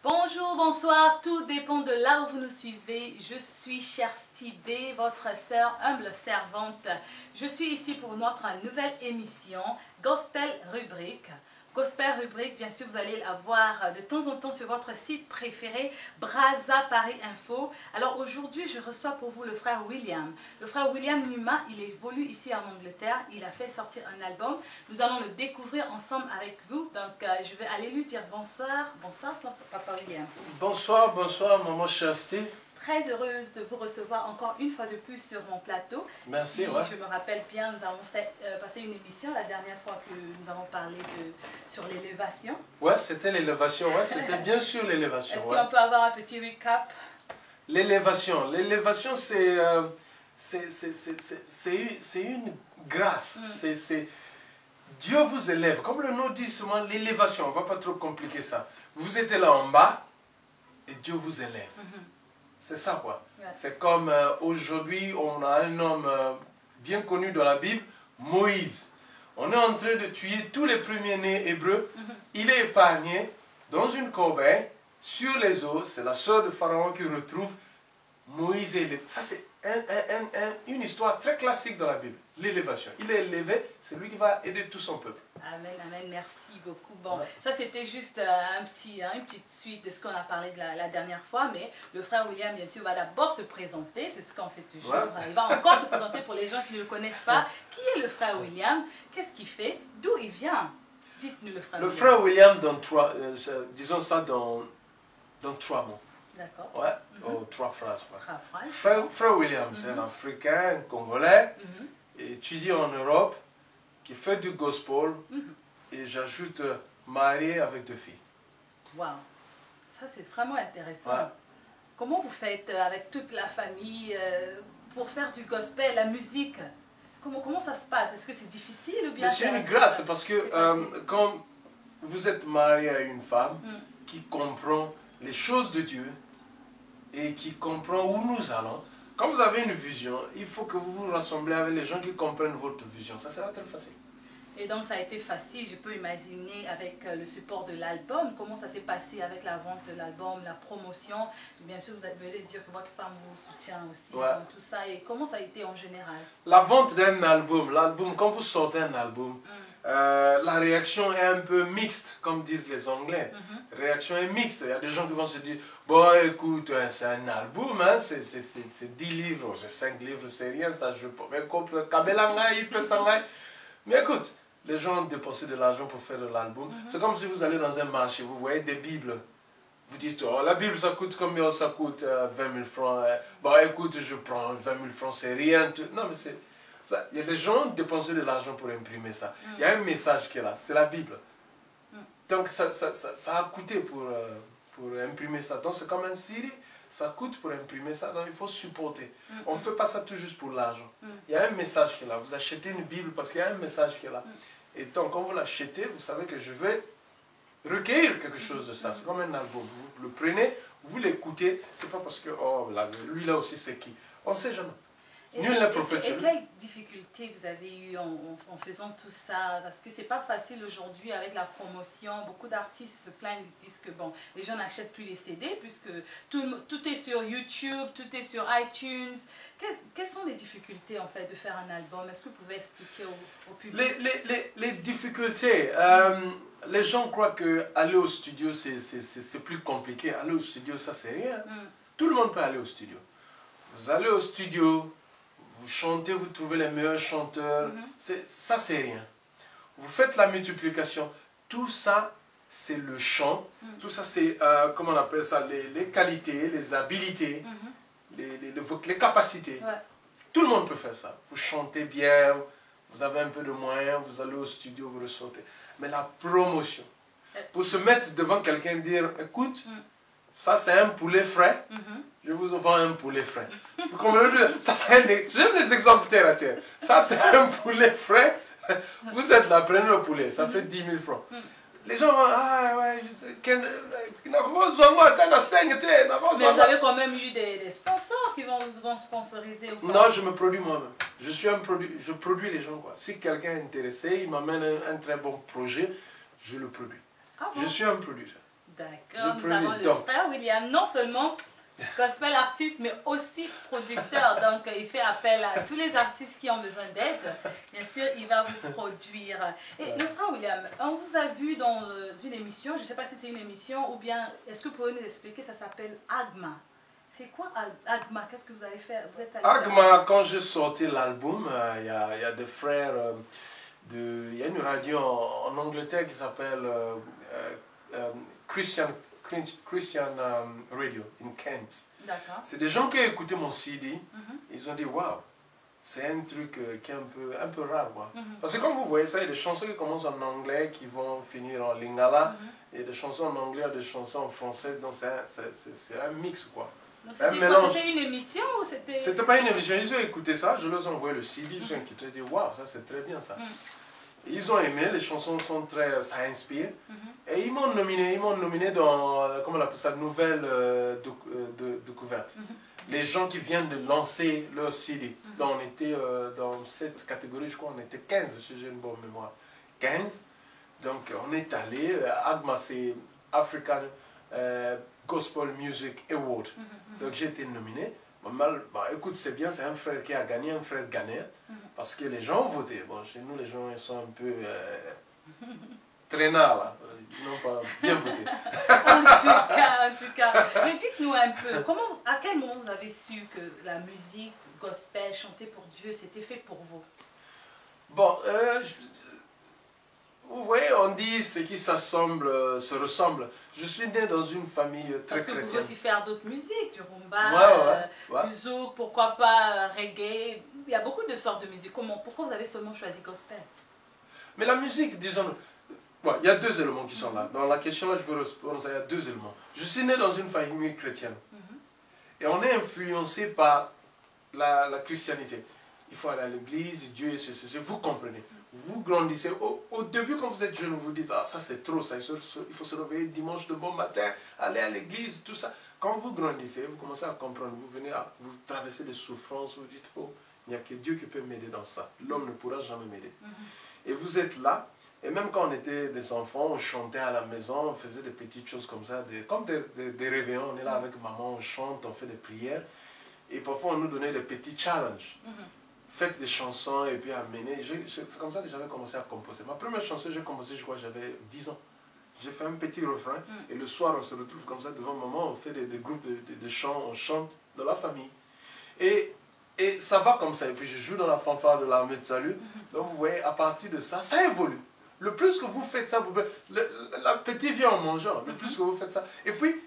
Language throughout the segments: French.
Bonjour, bonsoir, tout dépend de là où vous nous suivez. Je suis Chersti B, votre sœur humble servante. Je suis ici pour notre nouvelle émission Gospel Rubrique. Gospel Rubrique, bien sûr, vous allez la voir de temps en temps sur votre site préféré, Brazza Paris Info. Alors aujourd'hui, je reçois pour vous le frère William. Le frère William Numa, il évolue ici en Angleterre. Il a fait sortir un album. Nous allons le découvrir ensemble avec vous. Donc, je vais aller lui dire bonsoir. Bonsoir, Papa William. Bonsoir, bonsoir, maman Chersti. Très heureuse de vous recevoir encore une fois de plus sur mon plateau. Merci, Si ouais. je me rappelle bien, nous avons fait passer une émission la dernière fois que nous avons parlé sur l'élévation. Ouais, c'était l'élévation, ouais, c'était bien sûr l'élévation. Est-ce Ouais. qu'on peut avoir un petit recap? L'élévation, c'est une grâce. Dieu vous élève. Comme le nom dit souvent, l'élévation, on ne va pas trop compliquer ça. Vous êtes là en bas et Dieu vous élève. C'est ça quoi. Ouais. C'est comme aujourd'hui, on a un homme bien connu dans la Bible, Moïse. On est en train de tuer tous les premiers-nés hébreux. Il est épargné dans une corbeille sur les eaux. C'est la sœur de Pharaon qui retrouve Moïse est élevé. Ça, c'est une histoire très classique dans la Bible. L'élévation. Il est élevé, c'est lui qui va aider tout son peuple. Amen, amen, merci beaucoup. Bon, Ouais. ça c'était juste une petite suite de ce qu'on a parlé de la dernière fois, mais le frère William, bien sûr, va d'abord se présenter, c'est ce qu'on fait toujours. Ouais. Il va encore se présenter pour les gens qui ne le connaissent pas. Qui est le frère William? Qu'est-ce qu'il fait? D'où il vient? Dites-nous le frère Le William. frère William, disons ça dans trois mots. D'accord. Ouais, trois phrases. Ouais. Frère William, c'est un Africain, un Congolais, étudié en Europe, qui fait du gospel, et j'ajoute marié avec 2 filles. Wow, ça c'est vraiment intéressant. Ouais. Comment vous faites avec toute la famille pour faire du gospel, la musique? Comment ça se passe? Est-ce que c'est difficile ou bien Mais c'est une grâce, parce que quand vous êtes marié à une femme qui comprend les choses de Dieu et qui comprend où nous allons, quand vous avez une vision, il faut que vous vous rassemblez avec les gens qui comprennent votre vision. Ça sera très facile. Et donc ça a été facile, je peux imaginer, avec le support de l'album. Comment ça s'est passé avec la vente de l'album, la promotion? Bien sûr, vous allez dire que votre femme vous soutient aussi, Ouais. dans tout ça. Et comment ça a été en général? La vente d'un album, quand vous sortez un album, la réaction est un peu mixte, comme disent les Anglais. La réaction est mixte. Il y a des gens qui vont se dire, bon écoute, c'est un album, hein, c'est 10 livres, c'est 5 livres, c'est rien, ça je peux pas comprendre. Mais écoute, les gens ont dépensé de l'argent pour faire de l'album. C'est comme si vous allez dans un marché, vous voyez des Bibles. Vous dites, oh, la Bible ça coûte combien? Ça coûte 20 000 francs. Bon écoute, je prends 20 000 francs, c'est rien. Non mais c'est... Il y a des gens qui ont dépensé de l'argent pour imprimer ça. Il y a un message qui est là, c'est la Bible. Donc ça a coûté pour imprimer ça. Donc c'est comme un CD, ça coûte pour imprimer ça, donc il faut supporter. On ne fait pas ça tout juste pour l'argent. Il y a un message qui est là. Vous achetez une Bible parce qu'il y a un message qui est là. Et donc quand vous l'achetez, vous savez que je vais recueillir quelque chose de ça. C'est comme un album. Vous le prenez, vous l'écoutez. C'est pas parce que, oh, là, lui là aussi c'est qui. On ne sait jamais. Et quelles difficultés vous avez eues en faisant tout ça? Parce que c'est pas facile aujourd'hui avec la promotion. Beaucoup d'artistes se plaignent, ils disent que bon, les gens n'achètent plus les CD puisque tout est sur YouTube, tout est sur iTunes. Quelles sont les difficultés en fait de faire un album? Est-ce que vous pouvez expliquer au public? Les difficultés, les gens croient que aller au studio c'est plus compliqué. Aller au studio ça c'est rien. Tout le monde peut aller au studio. Vous allez au studio, vous chantez, vous trouvez les meilleurs chanteurs, ça c'est rien. Vous faites la multiplication, tout ça c'est le chant, tout ça c'est, comment on appelle ça, les qualités, les habilités, les capacités. Ouais. Tout le monde peut faire ça. Vous chantez bien, vous avez un peu de moyens, vous allez au studio, vous ressortez. Mais la promotion, pour se mettre devant quelqu'un et dire, écoute, ça c'est un poulet frais, je vous vends un poulet frais. Vous comprenez? Ça c'est j'aime les exemples terre à terre. Ça c'est un poulet frais, vous êtes là, prenez le poulet, ça fait 10 000 francs. Les gens vont, ah ouais, je sais, mais vous avez quand même eu des sponsors qui vous ont sponsorisé ou pas? Non, je me produis moi-même. Je produis les gens quoi. Si quelqu'un est intéressé, il m'amène un très bon projet, je le produis. Ah bon? Je suis un producteur. D'accord, nous avons le frère William, non seulement gospel artiste, mais aussi producteur. Donc, il fait appel à tous les artistes qui ont besoin d'aide. Bien sûr, il va vous produire. Et le frère William, on vous a vu dans une émission, je ne sais pas si c'est une émission ou bien, est-ce que vous pouvez nous expliquer, ça s'appelle Agma. C'est quoi Agma? Qu'est-ce que vous allez faire? Vous êtes allé Agma, quand j'ai sorti l'album, il y a des frères, il y a une radio en Angleterre qui s'appelle Christian Radio in Kent. C'est des gens qui ont écouté mon CD, ils ont dit waouh, c'est un truc qui est un peu rare. Parce que comme vous voyez ça, il y a des chansons qui commencent en anglais qui vont finir en lingala, et des chansons en anglais, des chansons en français, donc c'est un mix quoi. C'était une émission ou c'était... C'était pas une émission, ils ont écouté ça, je leur ai envoyé le CD, ils ont dit waouh, ça c'est très bien ça. Ils ont aimé, les chansons sont très, ça inspire. Et ils m'ont nominé dans, comment on appelle ça, nouvelle découverte. Les gens qui viennent de lancer leur CD. Donc on était dans cette catégorie, je crois, on était 15, si j'ai une bonne mémoire. 15. Donc on est allé, AGMA c'est African Gospel Music Award. Donc j'ai été nominé. Écoute, c'est bien, c'est un frère qui a gagné, un frère ghanéen, parce que les gens ont voté. Bon, chez nous, les gens ils sont un peu traînards, là. Ils n'ont pas bien voté. En tout cas. Mais dites-nous un peu, à quel moment vous avez su que la musique gospel, chanter pour Dieu, c'était fait pour vous? Bon, vous voyez, on dit ce qui s'assemble se ressemble. Je suis né dans une famille très chrétienne. Parce que vous pouvez aussi faire d'autres musiques, du rumba, du zouk, pourquoi pas reggae. Il y a beaucoup de sortes de musique. Pourquoi vous avez seulement choisi gospel? Mais la musique, disons, il y a deux éléments qui sont là. Dans la question, je peux répondre, il y a deux éléments. Je suis né dans une famille chrétienne. Et on est influencé par la christianité. Il faut aller à l'église, Dieu est ceci, vous comprenez. Vous grandissez. Au début, quand vous êtes jeune, vous vous dites, ah, ça c'est trop, ça, il faut se réveiller dimanche de bon matin, aller à l'église, tout ça. Quand vous grandissez, vous commencez à comprendre, vous traversez des souffrances, vous dites, oh, il n'y a que Dieu qui peut m'aider dans ça. L'homme ne pourra jamais m'aider. Et vous êtes là, et même quand on était des enfants, on chantait à la maison, on faisait des petites choses comme ça, comme des réveillons, on est là avec maman, on chante, on fait des prières. Et parfois, on nous donnait des petits challenges. Faites des chansons et puis amenez. C'est comme ça que j'avais commencé à composer. Ma première chanson, j'ai composé, je crois, j'avais 10 ans. J'ai fait un petit refrain et le soir, on se retrouve comme ça devant maman, on fait des groupes de chants, on chante dans la famille. Et ça va comme ça. Et puis je joue dans la fanfare de l'armée de salut. Donc vous voyez, à partir de ça, ça évolue. Le plus que vous faites ça, l'appétit vient en mangeant. Le plus que vous faites ça. Et puis,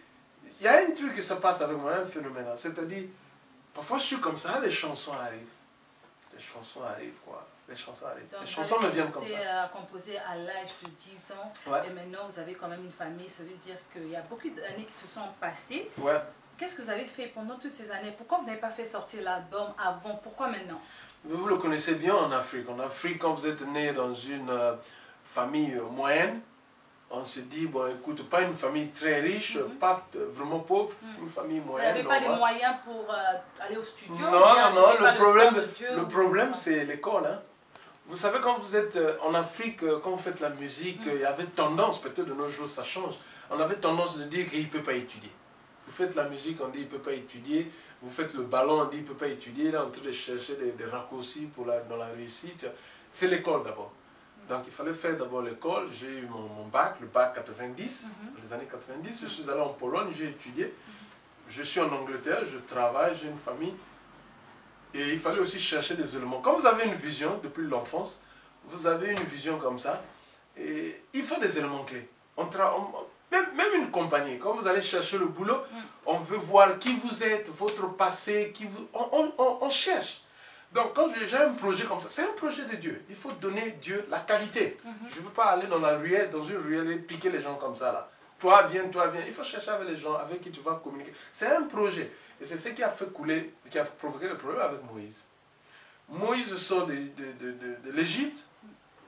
il y a un truc qui se passe avec moi, un phénomène. C'est-à-dire, parfois je suis comme ça, les chansons arrivent. Les chansons arrivent, quoi. Les chansons arrivent. Donc, les chansons me viennent comme ça. Vous avez composé à l'âge de 10 ans. Et maintenant, vous avez quand même une famille. Ça veut dire qu'il y a beaucoup d'années qui se sont passées. Qu'est-ce que vous avez fait pendant toutes ces années? Pourquoi vous n'avez pas fait sortir l'album avant? Pourquoi maintenant? Vous le connaissez bien en Afrique. En Afrique, quand vous êtes né dans une famille moyenne, on se dit, bon, écoute, pas une famille très riche, pas vraiment pauvre, une famille moyenne. Vous n'avez pas les moyens pour aller au studio? Non, le problème c'est l'école. Hein. Vous savez, quand vous êtes en Afrique, quand vous faites la musique, il y avait tendance, peut-être de nos jours ça change, on avait tendance de dire qu'il ne peut pas étudier. Vous faites la musique, on dit qu'il ne peut pas étudier. Vous faites le ballon, on dit qu'il ne peut pas étudier. Là, on est en train de chercher des raccourcis dans la réussite. C'est l'école d'abord. Donc il fallait faire d'abord l'école. J'ai eu mon bac, le bac 90, dans les années 90. Je suis allé en Pologne, j'ai étudié. Je suis en Angleterre, je travaille, j'ai une famille. Et il fallait aussi chercher des éléments. Quand vous avez une vision depuis l'enfance, vous avez une vision comme ça, et il faut des éléments clés. Même une compagnie, quand vous allez chercher le boulot, on veut voir qui vous êtes, votre passé, on cherche. Donc, quand j'ai un projet comme ça, c'est un projet de Dieu. Il faut donner Dieu la qualité. Je ne veux pas aller dans une ruelle et piquer les gens comme ça. Là. Toi, viens. Il faut chercher avec les gens avec qui tu vas communiquer. C'est un projet. Et c'est ce qui a fait couler, qui a provoqué le problème avec Moïse. Moïse sort de l'Égypte.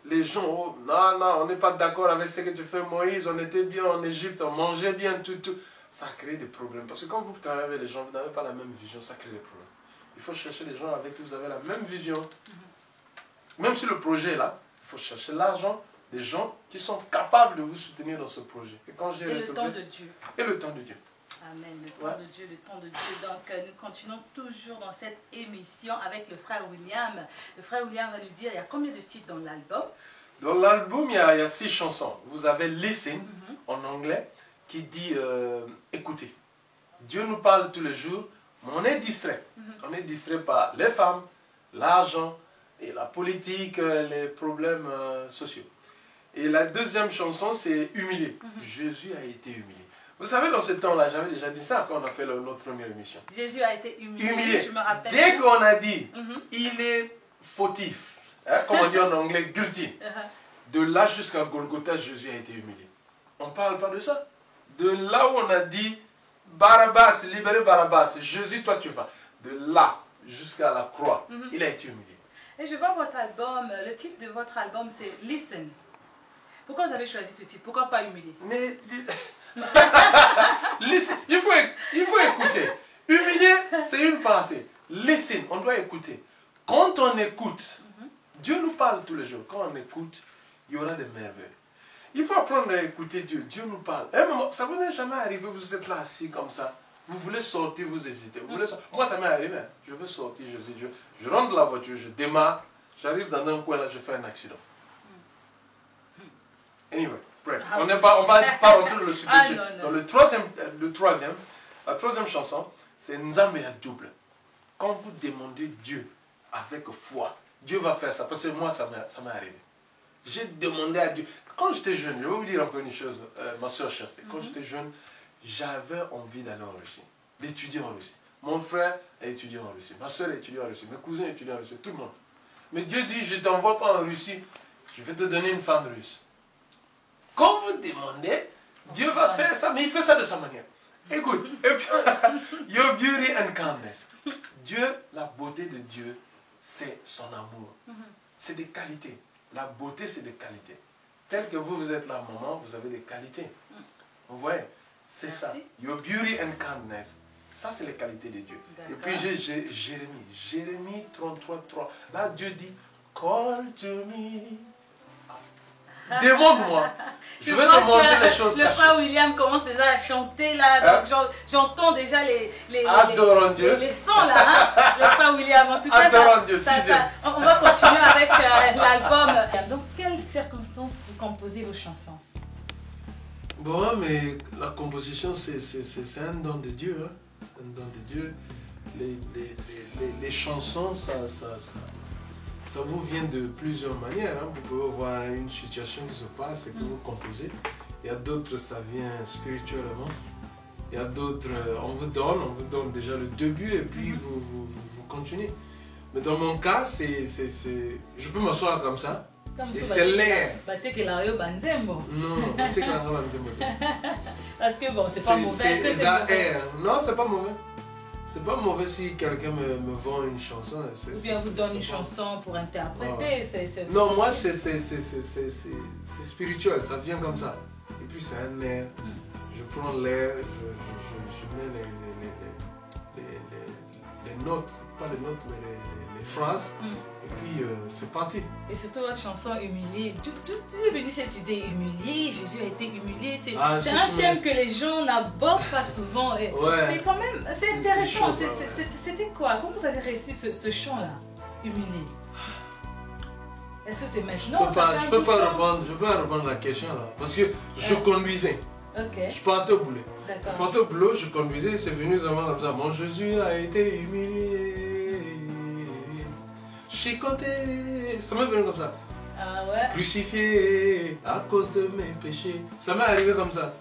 Les gens, oh, non, on n'est pas d'accord avec ce que tu fais, Moïse. On était bien en Égypte, on mangeait bien, tout. Ça crée des problèmes. Parce que quand vous travaillez avec les gens, vous n'avez pas la même vision, ça crée des problèmes. Il faut chercher les gens avec qui vous avez la même vision. Même si le projet est là, il faut chercher l'argent, des gens qui sont capables de vous soutenir dans ce projet. Et quand j'ai le temps de Dieu. Et le temps de Dieu. Amen, le temps de Dieu, le temps de Dieu. Donc nous continuons toujours dans cette émission avec le frère William. Le frère William va nous dire, il y a combien de titres dans l'album? Dans l'album, il y a 6 chansons. Vous avez Listen en anglais qui dit écoutez. Dieu nous parle tous les jours, mais on est distrait. On est distrait par les femmes, l'argent et la politique, les problèmes sociaux. Et la deuxième chanson, c'est Humilié. Jésus a été humilié. Vous savez, dans ce temps-là, j'avais déjà dit ça quand on a fait notre première émission. Jésus a été humilié. Je me rappelle. Dès qu'on a dit, il est fautif, hein, comme on dit en anglais, guilty. De là jusqu'à Golgotha, Jésus a été humilié. On ne parle pas de ça. De là où on a dit, Barabbas, libérez Barabbas, Jésus, toi tu vas. De là jusqu'à la croix, il a été humilié. Et je vois votre album, le titre de votre album, c'est Listen. Pourquoi vous avez choisi ce titre? Pourquoi pas Humilié? Mais... Listen, il faut écouter. Humilier, c'est une partie. Listen, on doit écouter. Quand on écoute, Dieu nous parle tous les jours. Quand on écoute, il y aura des merveilles. Il faut apprendre à écouter Dieu. Dieu nous parle. À un moment, ça vous est jamais arrivé, vous êtes là assis comme ça. Vous voulez sortir, vous hésitez. Vous voulez sortir. Moi, ça m'est arrivé. Je veux sortir, je rentre dans la voiture, je démarre, j'arrive dans un coin là, je fais un accident. Anyway. Bref, on va pas rentrer dans le sujet. Dans la troisième chanson, c'est Nzambe ya double. Quand vous demandez Dieu avec foi, Dieu va faire ça. Parce que moi, ça m'est arrivé. J'ai demandé à Dieu. Quand j'étais jeune, je vais vous dire encore une chose, ma soeur Chasté. Quand j'étais jeune, j'avais envie d'aller en Russie, d'étudier en Russie. Mon frère a étudié en Russie, ma soeur a étudié en Russie, mes cousins étudient en Russie, tout le monde. Mais Dieu dit, je ne t'envoie pas en Russie, je vais te donner une femme russe. Quand vous demandez, Dieu va faire ça, mais il fait ça de sa manière. Écoute, et puis, your beauty and calmness. Dieu, la beauté de Dieu, c'est son amour. C'est des qualités. La beauté, c'est des qualités. Tel que vous êtes là, maman, vous avez des qualités. Vous voyez, c'est ça. Your beauty and calmness. Ça, c'est les qualités de Dieu. Et puis j'ai Jérémie 33:3. Là, Dieu dit, call to me. Demande-moi. Je vais te montrer les choses cachées. Le frère William commence déjà à chanter là. Donc j'entends déjà les sons là. Hein, le frère William. En tout cas, on va continuer avec l'album. Dans quelles circonstances vous composez vos chansons? Bon, mais la composition, c'est un don de Dieu. Hein. C'est un don de Dieu. Les chansons, ça vous vient de plusieurs manières. Hein. Vous pouvez voir une situation qui se passe et que vous composez. Il y a d'autres, ça vient spirituellement. Il y a d'autres, on vous donne déjà le début et puis vous continuez. Mais dans mon cas, je peux m'asseoir comme ça. Et c'est l'air. Non, parce que bon, c'est pas mauvais. Non, c'est pas mauvais. C'est pas mauvais si quelqu'un me vend une chanson. Ou bien vous donne une chanson pour interpréter. Non, moi, c'est spirituel, ça vient comme ça. Et puis c'est un air. Je prends l'air, je mets les notes, pas les notes, mais les phrases. Et puis c'est parti. Et surtout votre chanson Humilié. D'où est venue cette idée humilié? Jésus a été humilié. C'est un thème que les gens n'abordent pas souvent. Ouais. C'est quand même, c'est intéressant. C'était quoi? Comment vous avez reçu ce chant-là, Humilié? Est-ce que c'est maintenant? Je peux pas répondre à la question là. Parce que je conduisais. Je partais au boulot. Je partais au boulot, je conduisais, c'est venu vraiment comme ça. Mon Jésus a été humilié. J'ai compté, ça m'est venu comme ça. Ah ouais? Crucifié à cause de mes péchés. Ça m'est arrivé comme ça.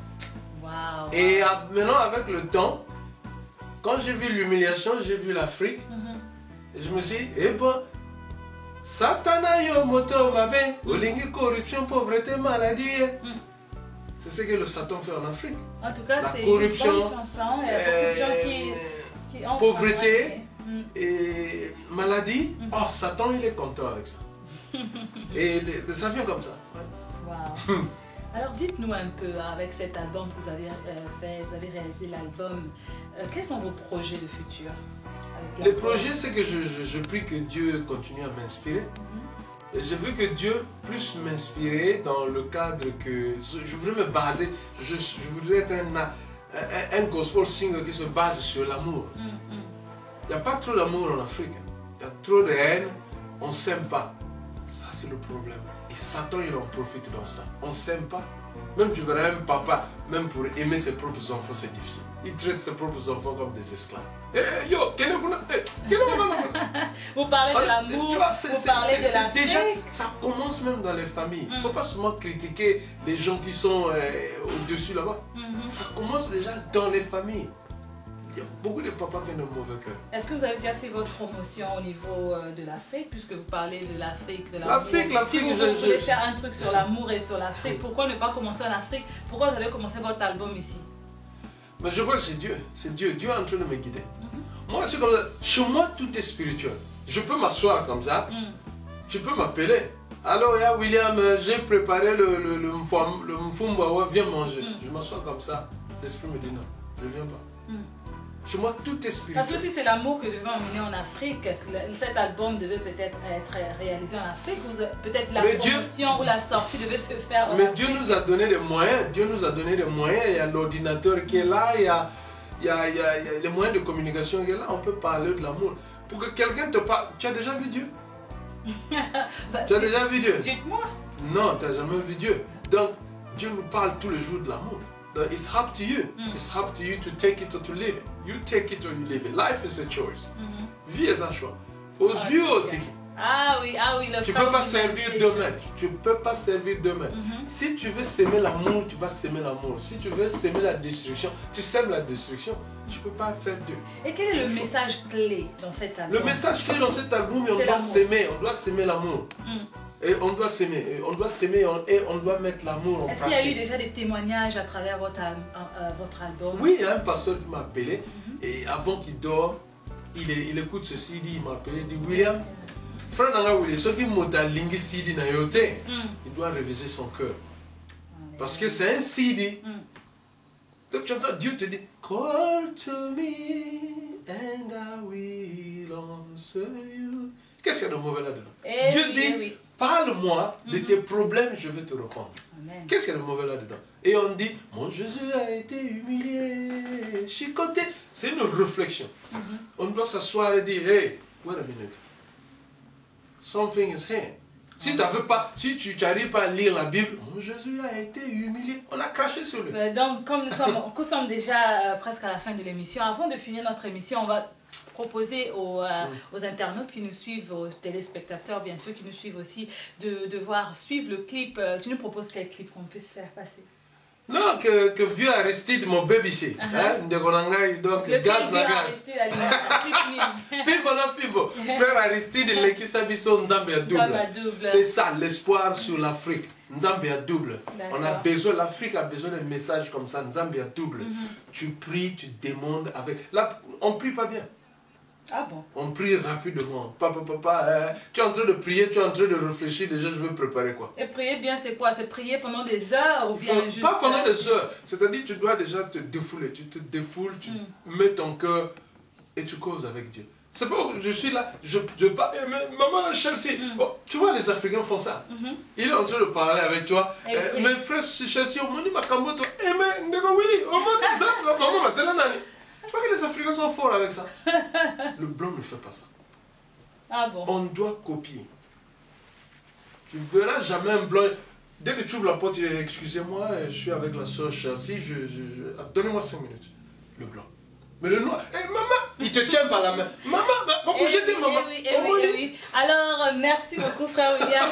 Wow. Et maintenant, avec le temps, quand j'ai vu l'humiliation, j'ai vu l'Afrique. Et je me suis dit, eh ben, Satana yo moto mabe, olingi corruption, pauvreté, maladie. C'est ce que le Satan fait en Afrique. En tout cas, c'est corruption, une bonne chanson. Il y a beaucoup de gens qui ont pauvreté et maladie. Oh, Satan, il est content avec ça. Et ça vient comme ça. Wow. Alors dites-nous un peu, avec cet album que vous avez fait, vous avez réalisé l'album, quels sont vos projets de futur? Les projets, c'est que je prie que Dieu continue à m'inspirer. j'ai vu que Dieu plus m'inspirait dans le cadre que je voudrais me baser, je voudrais être un gospel singer qui se base sur l'amour. Il n'y a pas trop d'amour en Afrique. Il y a trop de haine, on ne s'aime pas. Ça, c'est le problème. Et Satan, il en profite dans ça. On ne s'aime pas. Même tu verras un papa, même pour aimer ses propres enfants, c'est difficile. Il traite ses propres enfants comme des esclaves. Yo, vous parlez de l'amour, vous parlez de la déjà, ça commence même dans les familles. Il ne faut pas seulement critiquer les gens qui sont au-dessus là-bas. Ça commence déjà dans les familles. Il y a beaucoup de papas qui ont un mauvais cœur. Est-ce que vous avez déjà fait votre promotion au niveau de l'Afrique, puisque vous parlez de l'Afrique, de l'amour? L'Afrique, si vous voulez faire un truc sur l'amour et sur l'Afrique, pourquoi ne pas commencer en Afrique? Pourquoi vous avez commencé votre album ici? Mais je vois que c'est Dieu. C'est Dieu. Dieu est en train de me guider. Moi, c'est comme ça. Chez moi, tout est spirituel. Je peux m'asseoir comme ça. Tu peux m'appeler. Alors, il y a William, j'ai préparé le mfumbawa, viens manger. Je m'assois comme ça. L'esprit me dit non, je ne viens pas. Chez moi, tout est spirituel. Parce que si c'est l'amour que devait emmener en Afrique, est-ce que cet album devait peut-être être réalisé en Afrique, ou peut-être la promotion ou la sortie devait se faire en Afrique? Dieu nous a donné des moyens. Dieu nous a donné des moyens. Il y a l'ordinateur qui est là, il y a les moyens de communication qui est là. On peut parler de l'amour. Pour que quelqu'un te parle. Tu as déjà vu Dieu? Tu as déjà vu Dieu? Dites-moi. Non, tu n'as jamais vu Dieu. Donc, Dieu nous parle tous les jours de l'amour. It's up to you. It's up to you to take it or to leave it. You take it or you leave it. Life is a choice. Vie est un choix. Aux yeux, ah oui, tu ne peux pas servir deux maîtres. Tu ne peux pas servir deux maîtres. Si tu veux s'aimer l'amour, tu vas s'aimer l'amour. Si tu veux s'aimer la destruction, tu sèmes la destruction. Tu ne peux pas faire deux. Et quel est le message clé dans cet album? Le message clé dans cet album, on doit s'aimer. On doit s'aimer l'amour. Et on doit s'aimer. On doit s'aimer et on doit mettre l'amour en pratique. Est-ce qu'il y a eu déjà des témoignages à travers votre album? Oui, il y a un pasteur qui m'a appelé. Et avant qu'il dort, il écoute ce CD. Il m'a appelé. Il dit William, frère Nanga William, ce qui m'a lingué CD na yote, il doit réviser son cœur. Parce que c'est un CD. Donc tu entends Dieu te dit call to me and I will answer you. Qu'est-ce qu'il y a de mauvais là-dedans? Dieu dit parle-moi de tes problèmes, je vais te répondre. Qu'est-ce qu'il y a de mauvais là-dedans? Et on dit, mon Jésus a été humilié, chicoté. C'est une réflexion. On doit s'asseoir et dire, hey, wait a minute. Something is here. Si tu n'arrives pas à lire la Bible, mon Jésus a été humilié. On a craché sur lui. Donc, comme nous sommes déjà presque à la fin de l'émission, avant de finir notre émission, on va proposer aux internautes qui nous suivent, aux téléspectateurs bien sûr qui nous suivent aussi, de suivre le clip. Tu nous proposes quel clip qu'on puisse faire passer? Non, que vieux Aristide, mon bébé ici. Donc, gaz la gaz. Frère Aristide, l'équipe Sabiso Nzambia double. C'est ça, l'espoir sur l'Afrique. Nzambia double. On a besoin, l'Afrique a besoin d'un message comme ça, Nzambia double. Tu pries, tu demandes avec. Là, on prie pas bien. Ah bon? On prie rapidement. Papa, tu es en train de prier, tu es en train de réfléchir, déjà je veux préparer quoi. Et prier bien c'est quoi? C'est prier pendant des heures ou bien juste... Pas pendant des heures. C'est-à-dire tu dois déjà te défouler. Tu te défoules, tu mets ton cœur et tu causes avec Dieu. C'est pas que je suis là, je parle, maman Chelsea. Bon, tu vois les Africains font ça. Il est en train de parler avec toi. Mes frères Chelsea, on m'a dit ma camboto. Mais Ndego Willy, on m'a dit ça. Maman, c'est la nani. Tu vois que les Africains sont forts avec ça. Le blanc ne fait pas ça. Ah bon? On doit copier. Tu ne verras jamais un blanc. Dès que tu ouvres la porte, tu dis excusez-moi, je suis avec la soeur Chelsea, donnez-moi 5 minutes. Le blanc. Mais le noir, maman, il te tient par la main. Maman, pourquoi j'étais maman? Oui. Alors, merci beaucoup, frère William.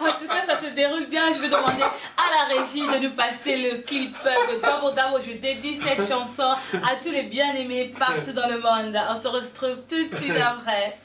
En tout cas, ça se déroule bien. Je vais demander à la régie de nous passer le clip de Double Double. Je dédie cette chanson à tous les bien-aimés partout dans le monde. On se retrouve tout de suite après.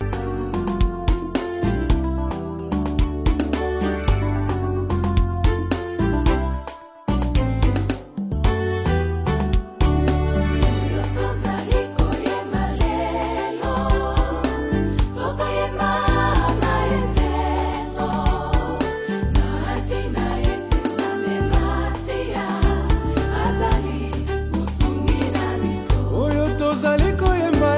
Tozali koyemba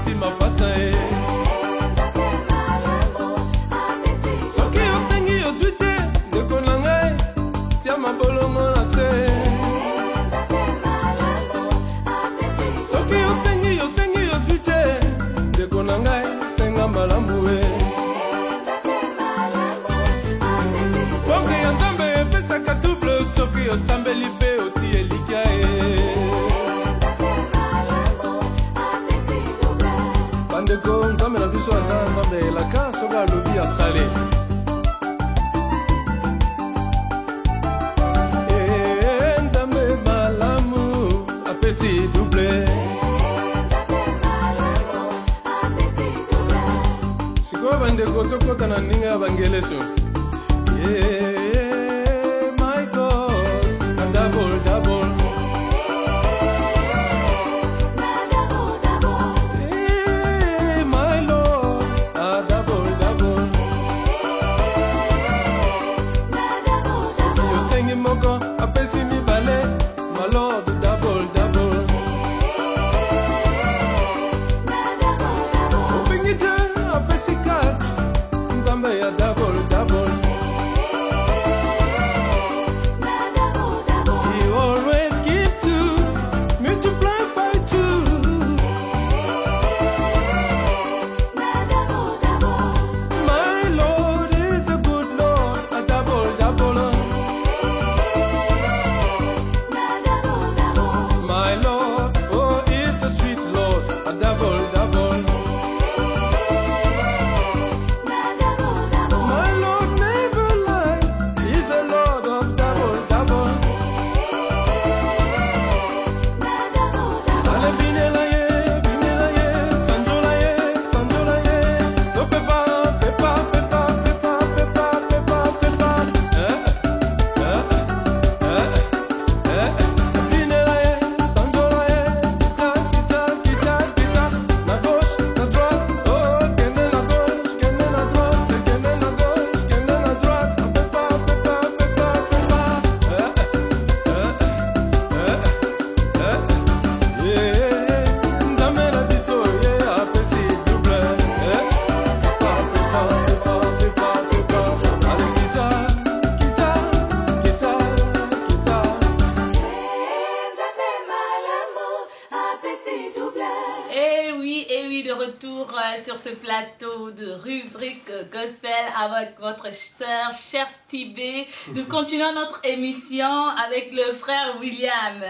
apesi mapasa e soki osengi ozwi te ndeko na ngai tia mabolongo na se soki osengi ozwi te ndeko na ngai senga malamu e bonke ya nzambe epesaka double soki osambeli mpe oti elikya e bandeko nzambe na biso aza nzambe elaka soki alobi asale nzambe malamu apesi double sikoyo bandeko tokota na ndinga ya bangeleso my God, a double, double. Hey, my Lord, a double, double. You sing moko, a pesi mi ballet, my Lord, double, double. Open it, a pesi cat, Nzambe a double, double. Sur ce plateau de rubrique gospel avec votre sœur Chersty B. Nous continuons notre émission avec le frère William.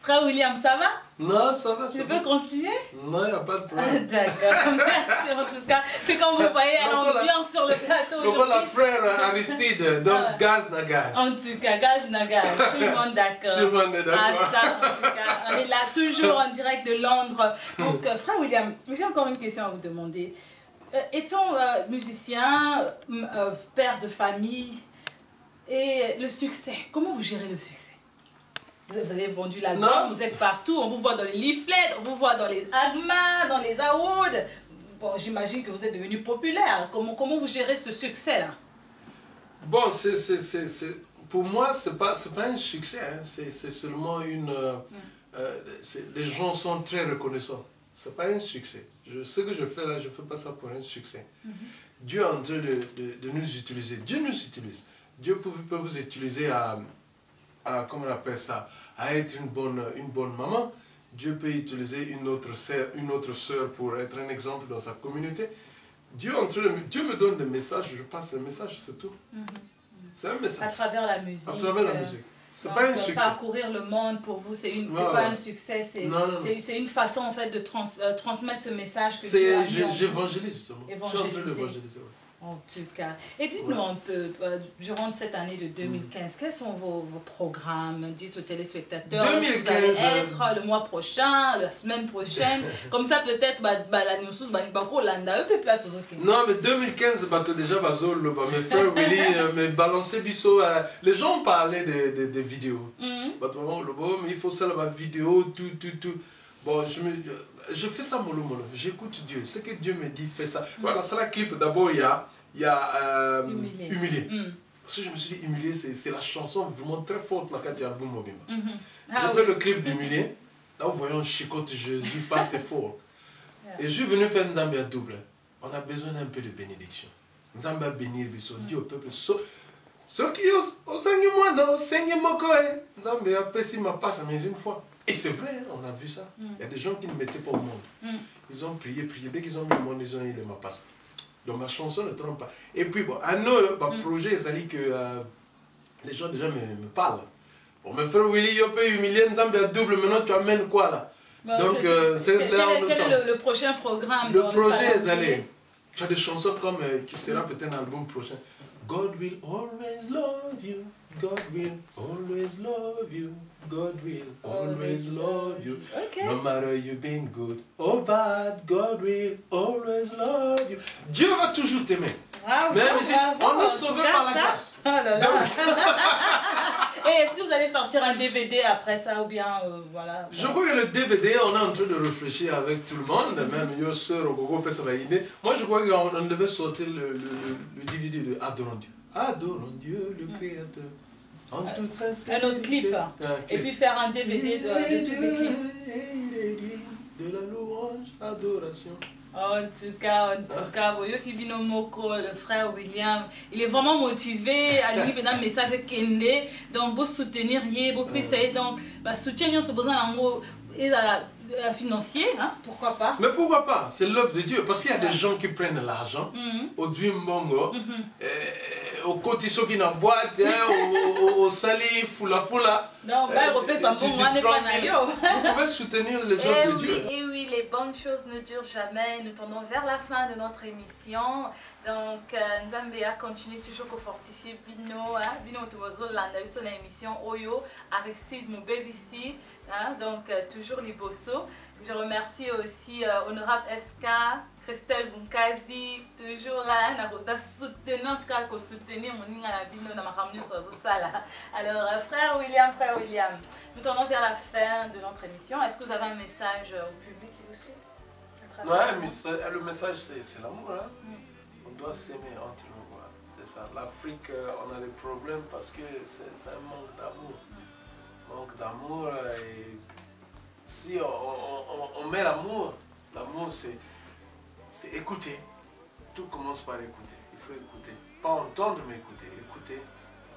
Frère William, ça va? Non, ça va. Je peux continuer? Non, il n'y a pas de problème. D'accord, merci en tout cas. C'est comme vous voyez l'ambiance sur le plateau aujourd'hui. La frère Aristide, donc gaz na gaz. En tout cas, gaz na gaz, tout le monde d'accord. Tout le monde est d'accord. Ah ça, en tout cas, on est là toujours en direct de Londres. Donc, frère William, j'ai encore une question à vous demander. Étant musicien, père de famille, et le succès, comment vous gérez le succès? Vous avez vendu l'album, vous êtes partout, on vous voit dans les leaflets, on vous voit dans les AGMA, dans les awards. Bon, j'imagine que vous êtes devenu populaire. Comment vous gérez ce succès-là? Bon, pour moi, c'est pas un succès, hein. C'est seulement une... les gens sont très reconnaissants. C'est pas un succès. Ce que je fais là, je fais pas ça pour un succès. Dieu est en train de nous utiliser. Dieu nous utilise. Dieu peut vous utiliser à comment on appelle ça, à être une bonne maman. Dieu peut utiliser une autre sœur pour être un exemple dans sa communauté. Dieu me donne des messages, je passe un message, c'est tout. C'est un message. À travers la musique. À travers la musique. C'est pas un succès. Parcourir le monde pour vous, c'est pas un succès, c'est une façon en fait de transmettre ce message que Dieu a mis en vous. J'évangélise justement. Je suis en train d'évangéliser. En tout cas. Et dites-nous un peu, durant cette année de 2015, quels sont vos programmes? Dites aux téléspectateurs, 2015, vous allez être le mois prochain, la semaine prochaine. Comme ça, peut-être, la news, non, mais 2015, déjà, mes frères Willy, mais balancer biso. Les gens parlaient des vidéos. Mais il faut ça, la vidéo, tout. Bon, je fais ça mollo. J'écoute Dieu. Ce que Dieu me dit, fais ça. Voilà, c'est la clip. D'abord, il y a Humilié. Parce que je me suis dit, Humilié, c'est la chanson vraiment très forte dans le album Mobimba. J'ai fait le clip d'Humilié. Là, vous voyez, on chicote Jésus, pas c'est fort. Et je suis venu faire Nzambe à double. On a besoin d'un peu de bénédiction. Nzambe a bénir, dit au peuple. Ceux qui ont saigné moi, non, saigné mon corps. Nzambe a passé ma passe mais une fois. Et c'est vrai, on a vu ça. Il y a des gens qui ne mettaient pas au monde. Ils ont prié. Dès qu'ils ont mis au monde, ils ont eu ma passe. Donc ma chanson ne trompe pas. Et puis, bon, à nous, le projet, ça dit que les gens déjà me parlent. Bon, mon frère Willy, il peut humilier Nzambe à double, maintenant tu amènes quoi là? Bon, donc, c'est là où nous sommes. Quel est le prochain programme? Le projet est allé. Tu as des chansons comme qui sera peut-être un album prochain. God will always love you. God will always love you. God will always love you. Okay. No matter you been good or bad, God will always love you. Dieu va toujours t'aimer. Bravo, Même ici, on est sauvé par la grâce. Oh là là. Et est-ce que vous allez sortir un DVD après ça ou bien voilà? Je crois que le DVD, on est en train de réfléchir avec tout le monde, même yo sœur au Gogo peut s'avainer. Moi je crois qu'on devait sortir le DVD de Adorons Dieu. Adorons Dieu, le Créateur. En toute sincérité. Un autre clip. Et puis faire un DVD de tous les clips. De la louange, adoration. En tout cas, voyez qui vit nos moko, le frère William, il est vraiment motivé à lui donner un message Kende, donc pour soutenir, pour essayer donc soutenir ce besoin d'amour et financier, hein, pourquoi pas? Mais pourquoi pas? C'est l'œuvre de Dieu, parce qu'il y a des gens qui prennent l'argent, au Dieu Mongo, au côté ceux qui n'ont boîte, au sali, foula. Non, vous pouvez soutenir les œuvres de Dieu. Et oui, les bonnes choses ne durent jamais. Nous tournons vers la fin de notre émission. Donc, Nzambe a continué toujours à fortifier Bino, Bino Tobozo, son émission Oyo, Aristide Moubébissi, donc toujours les bossos. Je remercie aussi Honorable SK, Christelle Bunkazi, toujours là, pour soutenir mon alors, frère William, nous tournons vers la fin de notre émission. Est-ce que vous avez un message au public qui vous suit? Ouais, le message c'est l'amour. Hein? On doit s'aimer entre nous. Voilà. C'est ça. L'Afrique, on a des problèmes parce que c'est un manque d'amour. Manque d'amour. Et si on met l'amour, c'est écouter. Tout commence par écouter. Il faut écouter. Pas entendre, mais écouter. Écouter,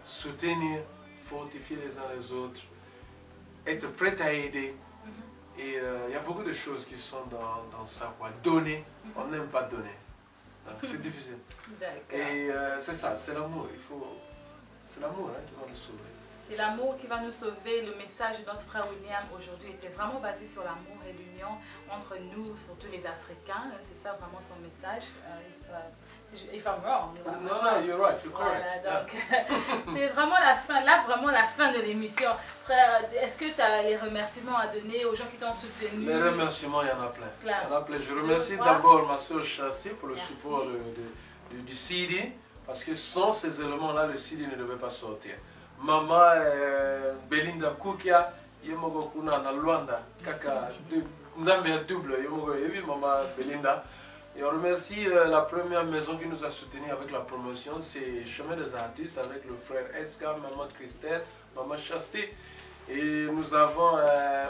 soutenir, fortifier les uns les autres, être prêt à aider. Et il y a beaucoup de choses qui sont dans ça. Quoi. Donner, on n'aime pas donner. Donc c'est difficile. Et c'est ça, c'est l'amour. C'est l'amour qui va nous sauver. C'est l'amour qui va nous sauver. Le message de notre frère William aujourd'hui était vraiment basé sur l'amour et l'union entre nous, surtout les Africains. C'est ça vraiment son message. If I'm wrong. No, you're right, you're correct. Voilà, donc c'est vraiment la fin, là vraiment la fin de l'émission. Frère, est-ce que tu as les remerciements à donner aux gens qui t'ont soutenu? Les remerciements, il y en a plein. Il y en a plein. Je remercie d'abord ma soeur Chassi pour le support du CD, parce que sans ces éléments-là, le CD ne devait pas sortir. Maman Belinda Kukia, Yemogo Kuna na Luanda, Kaka, Nzambe ya double, Yemogo Yevi, Maman Belinda. Et on remercie la première maison qui nous a soutenus avec la promotion, c'est Chemin des Artistes avec le frère Eska, Maman Christelle, Maman Chasté. Et nous avons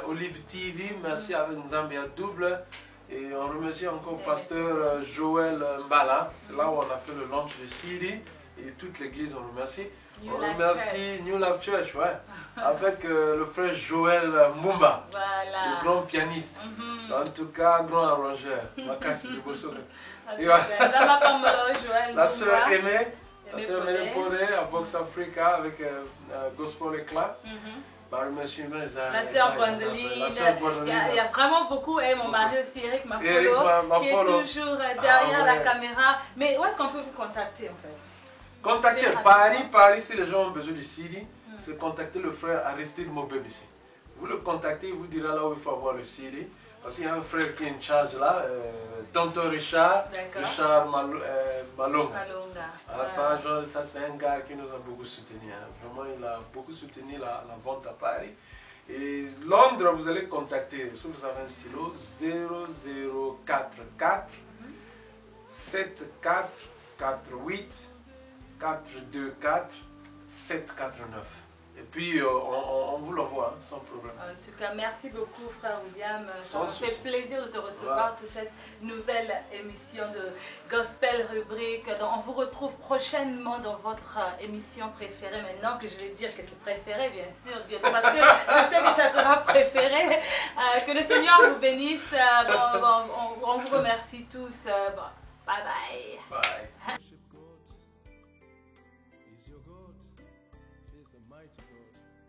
Olive TV, merci avec Nzambia Double. Et on remercie encore Pasteur Joël Mbala, c'est là où on a fait le launch de CD. Et toute l'église, on remercie. On remercie New Life Church, ouais, avec le frère Joël Mumba, le grand pianiste, en tout cas grand arrangeur. La sœur Aimée, à Vox Africa avec Gospel Éclat. Bah, la sœur Gwendoline, il y a vraiment beaucoup, et mon mari aussi, Eric Mafolo, qui est toujours derrière la caméra. Mais où est-ce qu'on peut vous contacter en fait? Contactez Paris, si les gens ont besoin du CD, c'est contacter le frère Aristide Moubébissi. Vous le contactez, il vous dira là où il faut avoir le CD. Parce qu'il y a un frère qui est en charge là, Tonton Richard Malonga. Ça c'est un gars qui nous a beaucoup soutenu. Hein. Vraiment, il a beaucoup soutenu la vente à Paris. Et Londres, vous allez contacter, si vous avez un stylo, 0044 7448 424 749. Et puis on vous l'envoie hein, sans problème. En tout cas, merci beaucoup frère William. Ça m'a Sans fait souci. plaisir de te recevoir sur cette nouvelle émission de Gospel Rubrique. Donc, on vous retrouve prochainement dans votre émission préférée. Maintenant que je vais dire que c'est préféré, bien sûr, parce que je sais que ça sera préféré. Que le Seigneur vous bénisse. On vous remercie tous. Bye bye. Bye. Worship God. He's your God. He's the mighty God.